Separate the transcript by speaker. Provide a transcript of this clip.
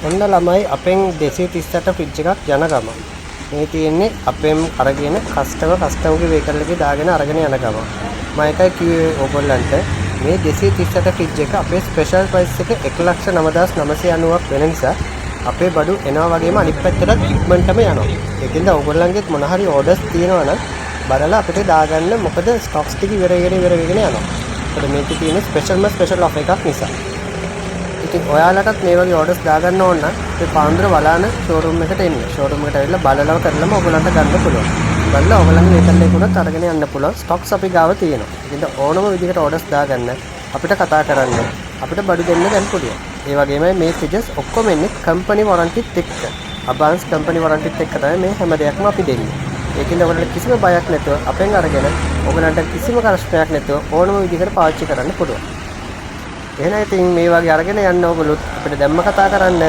Speaker 1: ඔන්න ළමයි අපෙන් 238 ෆ්‍රිජ් එකක් යන ගම. මේ තියෙන්නේ අපෙන් අරගෙන කස්ටමර්ගේ වෙහිකල් එකේ දාගෙන අරගෙන යන ගම. මම එකයි කිව්වේ ඕගොල්ලන්ට මේ 238 ෆ්‍රිජ් එක අපේ ස්පෙෂල් ප්‍රයිස් එක 1,99,990ක් වෙන නිසා අපේ බඩු එනවා වගේම අනිත් පැත්තටත් ඉක්මනටම යනවා. ඒකෙන්ද ඕගොල්ලන්ගෙත් මොන හරි ඕඩර්ස් තියෙනවා නම් බලලා අපිට දාගන්න. මොකද ස්ටොක්ස් ටික ඉවර වෙගෙන යනවා. ඒකට මේකේ තියෙන ස්පෙෂල් ඔෆර් එකක් නිසා. ඉතින් ඔයාලටත් මේ වගේ ඕඩර්ස් දාගන්න ඕන නම් අපේ පාන්දර වලාන ෂෝරූම් එකට එන්න. ෂෝරූම් එකට ඇවිල්ලා බලලව කරලම ඔයගලන්ට ගන්න පුළුවන්. බලලා ඔයගලන්ගේ වෙතල් එකකට අරගෙන යන්න පුළුවන්. ස්ටොක්ස් අපි ගාව තියෙනවා. ඉතින් ඕනම විදිහකට ඕඩර්ස් දාගන්න අපිට කතා කරන්න. අපිට බඩු දෙන්න ගන්න පුළුවන්. ඒ වගේම මේ ෆ්‍රිජස් ඔක්කොම එන්නේ කම්පැනි වොරන්ටිත් එක්ක. අඩ්වාන්ස් කම්පැනි වොරන්ටිත් එක්ක තමයි මේ හැම දෙයක්ම අපි දෙන්නේ. ඒකින්ද ඔයගලන්ට කිසිම බයක් නැතුව අපෙන් අරගෙන ඔයගලන්ට කිසිම ප්‍රශ්නයක් නැතුව ඕනම විදිහකට පාවිච්චි කරන්න පුළුවන්. එහෙනම් ඉතින් මේ වගේ අරගෙන යන්න ඕගොල්ලෝ අපිට දැම්ම කතා කරන්න.